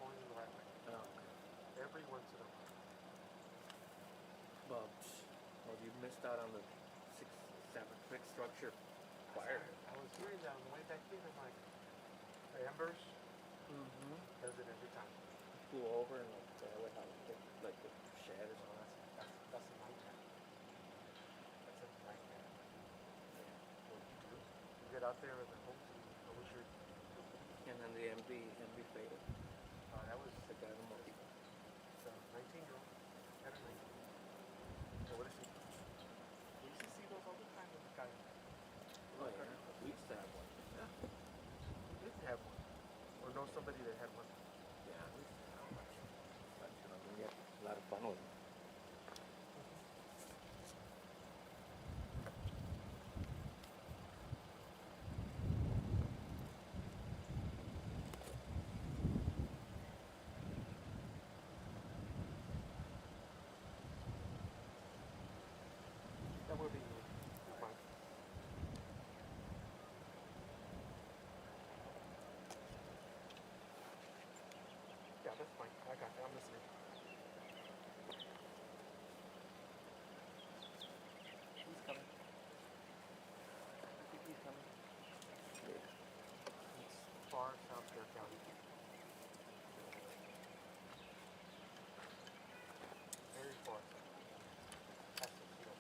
only the right way. Oh, okay. Every once in a while. Well, you missed out on the 6-7 quick structure fire. I was hearing that on the way back in. I'm like, the embers does it every time. Flew over and like the shed and all that. That's a nightmare. That's a nightmare. You get out there with the hose and I wish you. And then the MB fatal. That was The guy in the motor. it's a 19-year-old. Had a 19. So what is he? We used to see those all the time with the guy. Oh yeah, we used to have one. Yeah. We didn't have one. Or know somebody that had one. Yeah, we used to have one. But we had a lot of fun with them. That would be fine. Yeah, that's fine. I got that. I'm listening. He's coming. I think he's coming. Yeah. It's far South Bear County. Very far. That's the field.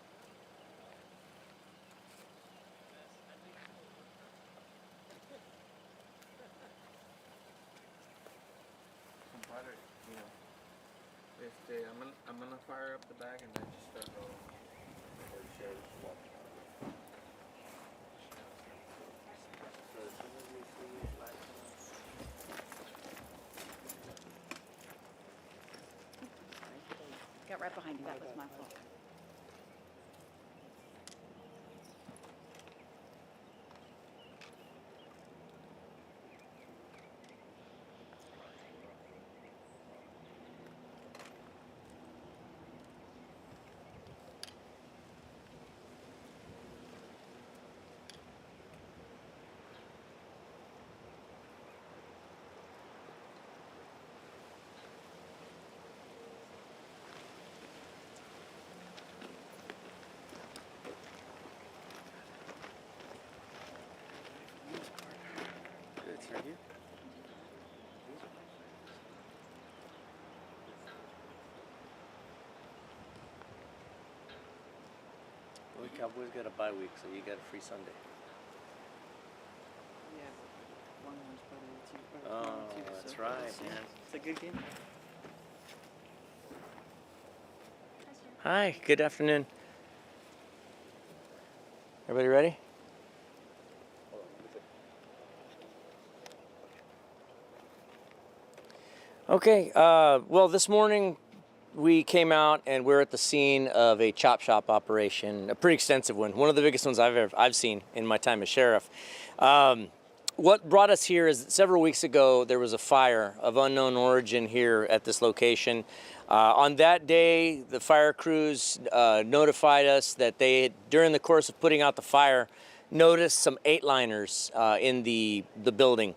Compadre, I'm gonna fire up the bag and then just start rolling. Or share this walking. So as soon as we see these lights Got right behind you. That was my fault. it's right here. Well, the Cowboys got a bye week, so you got a free Sunday. Yeah. One was probably Oh, that's right, man. It's a good game. Hi, good afternoon. Everybody ready? Okay, well, this morning we came out and we're at the scene of a chop shop operation, a pretty extensive one of the biggest ones I've seen in my time as sheriff. What brought us here is that several weeks ago there was a fire of unknown origin here at this location. On that day, the fire crews notified us that they had, during the course of putting out the fire, noticed some 8-liners in the building.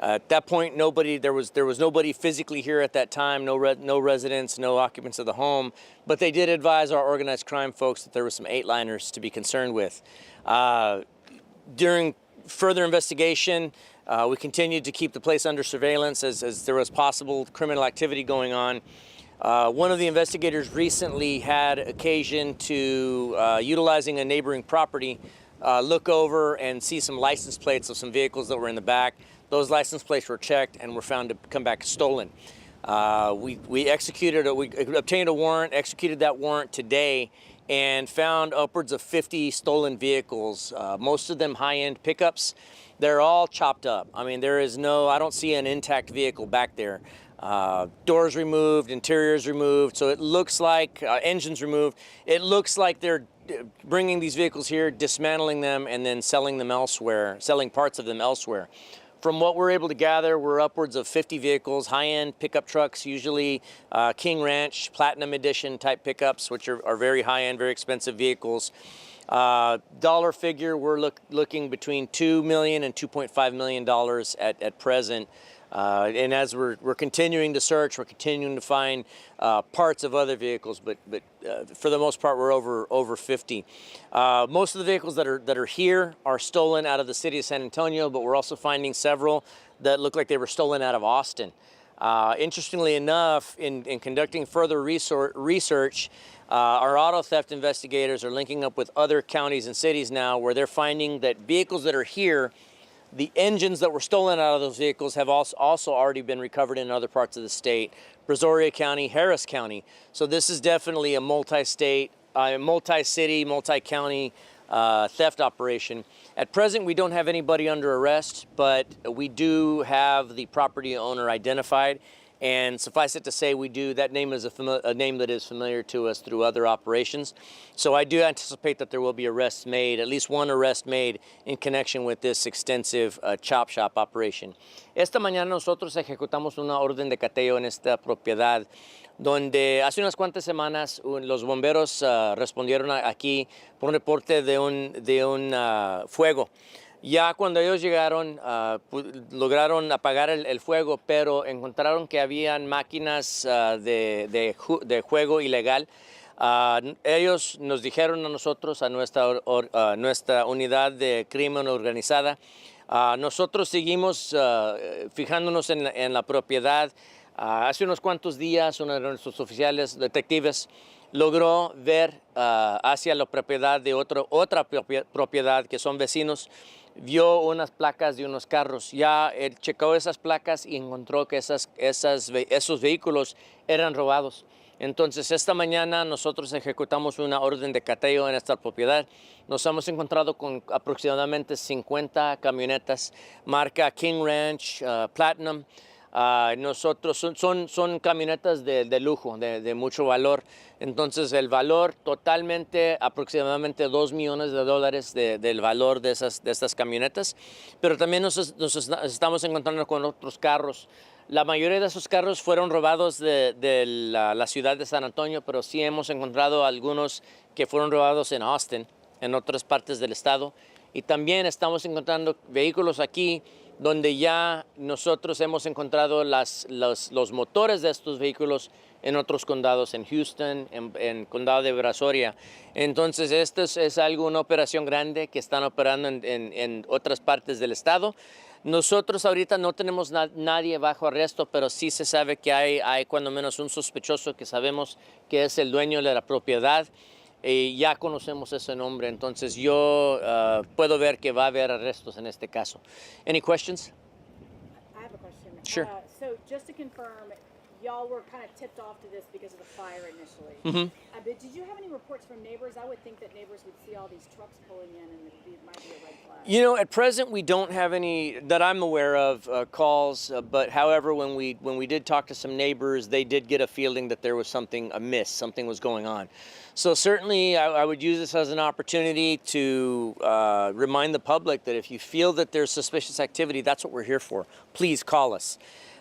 At that point, there was nobody physically here at that time, no residents, no occupants of the home, but they did advise our organized crime folks that there were some 8-liners to be concerned with. During further investigation, we continued to keep the place under surveillance as there was possible criminal activity going on. One of the investigators recently had occasion to, utilizing a neighboring property, look over and see some license plates of some vehicles that were in the back. Those license plates were checked and were found to come back stolen. We obtained a warrant, executed that warrant today, and found upwards of 50 stolen vehicles, most of them high-end pickups. They're all chopped up. I mean, I don't see an intact vehicle back there. Doors removed, interiors removed, so it looks like, engines removed. It looks like they're bringing these vehicles here, dismantling them, and then selling them elsewhere, selling parts of them elsewhere. From what we're able to gather, we're upwards of 50 vehicles, high-end pickup trucks, usually King Ranch, Platinum Edition type pickups, which are very high-end, very expensive vehicles. Dollar figure, we're looking between $2 million and $2.5 million at present. And as we're continuing to search, we're continuing to find parts of other vehicles, but for the most part, we're over 50. Most of the vehicles that are here are stolen out of the city of San Antonio, but we're also finding several that look like they were stolen out of Austin. Interestingly enough, in conducting further research, our auto theft investigators are linking up with other counties and cities now where they're finding that vehicles that are here, the engines that were stolen out of those vehicles have also already been recovered in other parts of the state, Brazoria County, Harris County. So this is definitely a multi-state, multi-city, multi-county theft operation. At present, we don't have anybody under arrest, but we do have the property owner identified. And suffice it to say, that name is a name that is familiar to us through other operations. So I do anticipate that there will be arrests made, at least one arrest made in connection with this extensive chop shop operation. Esta mañana nosotros ejecutamos una orden de cateo en esta propiedad, donde hace unas cuantas semanas los bomberos respondieron aquí por un reporte de un fuego. Ya cuando ellos llegaron, lograron apagar el fuego, pero encontraron que habían máquinas de juego ilegal. Ellos nos dijeron a nosotros, a nuestra unidad de crimen organizada, nosotros seguimos fijándonos en la propiedad. Hace unos cuantos días, uno de nuestros oficiales detectives logró ver hacia la propiedad de otra propiedad que son vecinos. Vio unas placas de unos carros. Ya él checó esas placas y encontró que esos vehículos eran robados. Entonces, esta mañana nosotros ejecutamos una orden de cateo en esta propiedad. Nos hemos encontrado con aproximadamente 50 camionetas, marca King Ranch, Platinum. Nosotros son camionetas de lujo, de mucho valor. Entonces el valor totalmente, aproximadamente $2 millones del valor de estas camionetas. Pero también nos estamos encontrando con otros carros. La mayoría de esos carros fueron robados de la ciudad de San Antonio, pero sí hemos encontrado algunos que fueron robados en Austin, en otras partes del estado. Y también estamos encontrando vehículos aquí donde ya nosotros hemos encontrado los motores de estos vehículos en otros condados, en Houston, en condado de Brazoria. Entonces, esto es una operación grande que están operando en otras partes del estado. Nosotros ahorita no tenemos nadie bajo arresto, pero sí se sabe que hay cuando menos un sospechoso que sabemos que es el dueño de la propiedad. Y ya conocemos ese nombre, entonces yo puedo ver que va a haber arrestos en este caso. Any questions? I have a question. Sure. So just to confirm, y'all were kind of tipped off to this because of the fire initially. Mm-hmm. But did you have any reports from neighbors? I would think that neighbors would see all these trucks pulling in and it might be a red flag. You know, at present we don't have any that I'm aware of calls, but however, when we did talk to some neighbors, they did get a feeling that there was something amiss, something was going on. So certainly I would use this as an opportunity to remind the public that if you feel that there's suspicious activity, that's what we're here for. Please call us.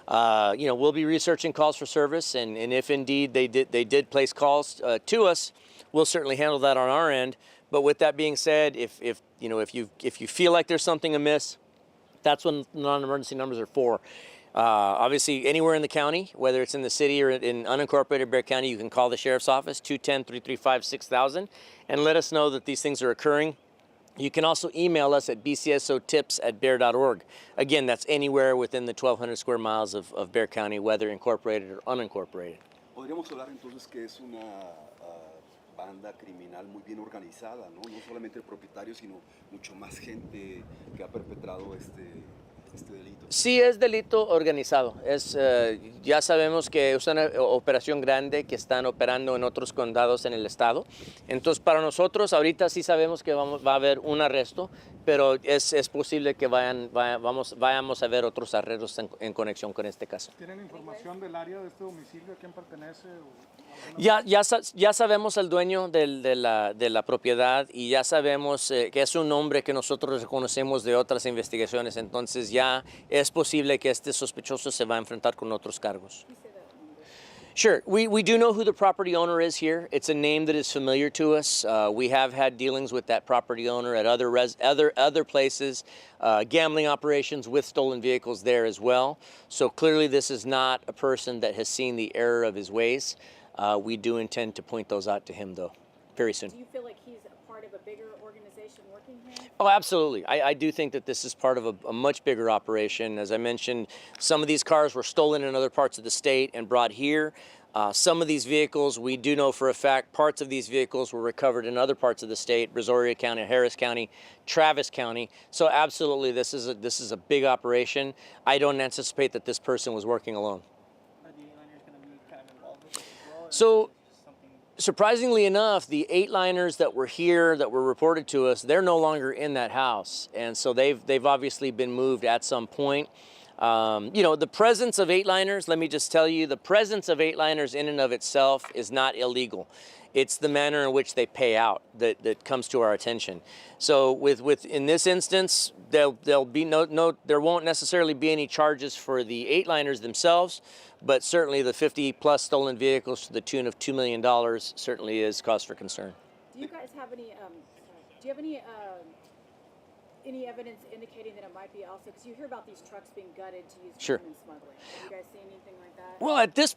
We'll be researching calls for service, and if indeed they did place calls to us, we'll certainly handle that on our end. But with that being said, if you feel like there's something amiss, that's what non-emergency numbers are for. Obviously, anywhere in the county, whether it's in the city or in unincorporated Bexar County, you can call the Sheriff's Office, 210-335-6000, and let us know that these things are occurring. You can also email us at bcsotips@bear.org. Again, that's anywhere within the 1,200 square miles of Bexar County, whether incorporated or unincorporated. Podríamos hablar entonces que es una banda criminal muy bien organizada, ¿no? No solamente el propietario, sino mucho más gente que ha perpetrado este delito. Sí, es delito organizado. Ya sabemos que es una operación grande que están operando en otros condados en el estado. Entonces, para nosotros, ahorita sí sabemos que va a haber un arresto, pero es posible que vayamos a ver otros arrestos en conexión con este caso. ¿Tienen información del área de este domicilio? ¿A quién pertenece? Ya sabemos el dueño de la propiedad y ya sabemos que es un hombre que nosotros reconocemos de otras investigaciones. Entonces ya es posible que este sospechoso se va a enfrentar con otros cargos. Sure. We do know who the property owner is here. It's a name that is familiar to us. We have had dealings with that property owner at other places, gambling operations with stolen vehicles there as well. So clearly this is not a person that has seen the error of his ways. We do intend to point those out to him, though, very soon. Do you feel like he's a part of a bigger organization working here? Oh, absolutely. I do think that this is part of a much bigger operation. As I mentioned, some of these cars were stolen in other parts of the state and brought here. Some of these vehicles, we do know for a fact, parts of these vehicles were recovered in other parts of the state, Brazoria County, Harris County, Travis County. So absolutely, this is a big operation. I don't anticipate that this person was working alone. Are the A-liners going to be kind of involved with this as well? So, surprisingly enough, the 8-liners that were here, that were reported to us, they're no longer in that house. And so they've obviously been moved at some point. You know, the presence of 8-liners, let me just tell you, the presence of 8-liners in and of itself is not illegal. It's the manner in which they pay out that comes to our attention. So with in this instance, there'll be there won't necessarily be any charges for the 8-liners themselves, but certainly the 50+ stolen vehicles to the tune of $2 million certainly is cause for concern. Do you guys have any? Do you have any evidence indicating that it might be also, because you hear about these trucks being gutted to use Sure. human smuggling? Have you guys seen anything like that? Well, at this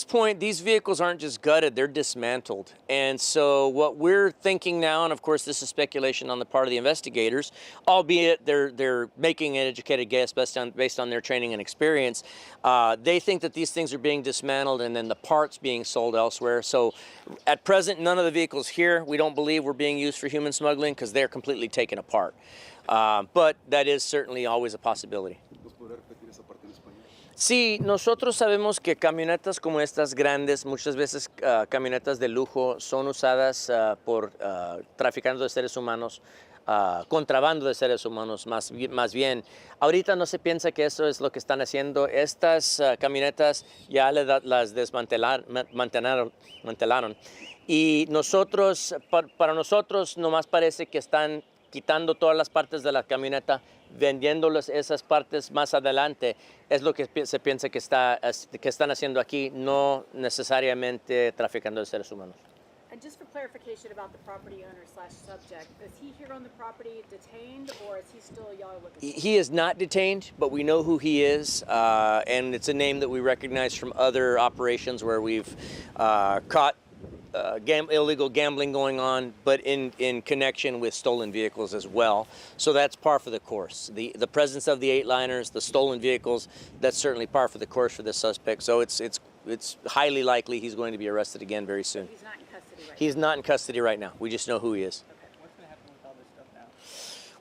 point, these vehicles aren't just gutted; they're dismantled. And so, what we're thinking now, and of course, this is speculation on the part of the investigators, albeit they're making an educated guess based on their training and experience. They think that these things are being dismantled and then the parts being sold elsewhere. So, at present, none of the vehicles here we don't believe were being used for human smuggling because they're completely taken apart. But that is certainly always a possibility. ¿Nos podrá repetir esa parte en español? Sí, nosotros sabemos que camionetas como estas grandes, muchas veces camionetas de lujo, son usadas por traficantes de seres humanos, contrabando de seres humanos más bien. Ahorita no se piensa que eso es lo que están haciendo. Estas camionetas ya las desmantelaron. Y nosotros, para nosotros, nomás parece que están quitando todas las partes de la camioneta, vendiéndolas esas partes más adelante, es lo que se piensa que están haciendo aquí, no necesariamente traficando de seres humanos. And just for clarification about the property owner / subject, is he here on the property detained, or is he still y'all are looking for? He is not detained, but we know who he is, and it's a name that we recognize from other operations where we've caught illegal gambling going on, but in connection with stolen vehicles as well. So that's par for the course. The presence of the 8-liners, the stolen vehicles, that's certainly par for the course for this suspect. So it's highly likely he's going to be arrested again very soon. He's not in custody right He's not in custody right now. We just know who he is. now. Okay. What's going to happen with all this stuff now?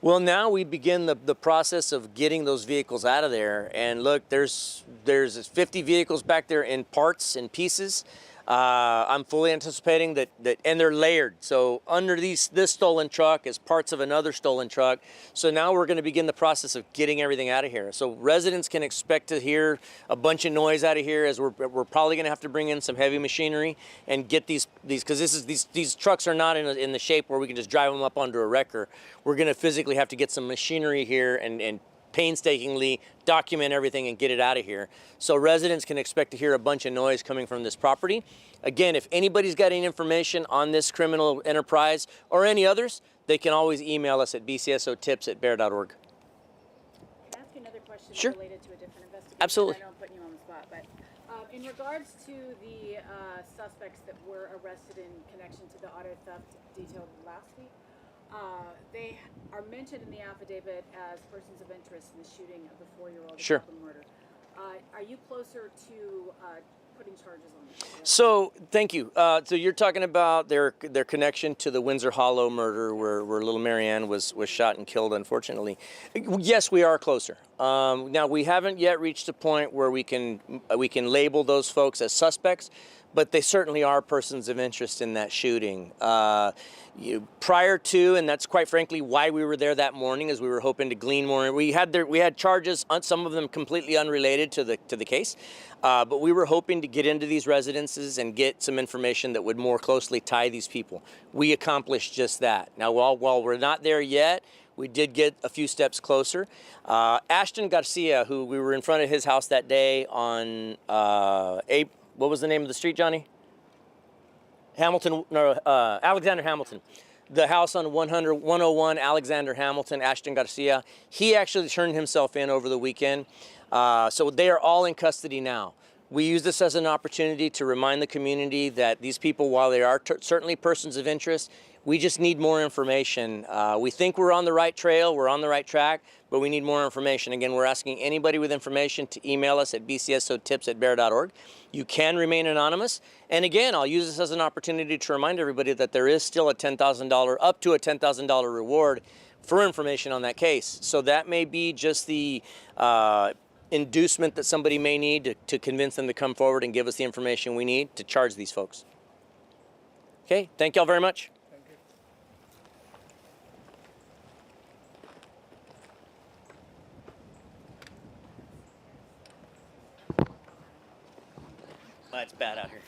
Well, now we begin the process of getting those vehicles out of there. And look, there's 50 vehicles back there in parts and pieces. I'm fully anticipating that, and they're layered. So under this stolen truck is parts of another stolen truck. So now we're going to begin the process of getting everything out of here. So residents can expect to hear a bunch of noise out of here, as we're probably going to have to bring in some heavy machinery and get these because these trucks are not in the shape where we can just drive them up onto a wrecker. We're going to physically have to get some machinery here and painstakingly document everything and get it out of here. So residents can expect to hear a bunch of noise coming from this property. Again, if anybody's got any information on this criminal enterprise or any others, they can always email us at bcsotips@bear.org. Can I ask you another question Sure. related to a different investigation? Absolutely. I know I'm putting you on the spot, but in regards to the suspects that were arrested in connection to the auto theft detailed last week, they are mentioned in the affidavit as persons of interest in the shooting of the 4-year-old Sure. murder. Are you closer to putting charges on them? So thank you. So you're talking about their connection to the Windsor Hollow murder, where little Marianne was shot and killed, unfortunately. Yes, we are closer. Now we haven't yet reached a point where we can label those folks as suspects, but they certainly are persons of interest in that shooting. Prior to, and that's quite frankly why we were there that morning, is we were hoping to glean more. We had charges, some of them completely unrelated to the case, but we were hoping to get into these residences and get some information that would more closely tie these people. We accomplished just that. Now, while we're not there yet, we did get a few steps closer. Ashton Garcia, who we were in front of his house that day on what was the name of the street, Johnny? Hamilton, no, Alexander Hamilton. The house on 101 Alexander Hamilton, Ashton Garcia. He actually turned himself in over the weekend. So they are all in custody now. We use this as an opportunity to remind the community that these people, while they are certainly persons of interest, we just need more information. We think we're on the right trail, we're on the right track, but we need more information. Again, we're asking anybody with information to email us at bcsotips@bear.org. You can remain anonymous. And again, I'll use this as an opportunity to remind everybody that there is still a $10,000, up to a $10,000 reward for information on that case. So that may be just the inducement that somebody may need to convince them to come forward and give us the information we need to charge these folks. Okay, thank y'all very much. It's bad out here.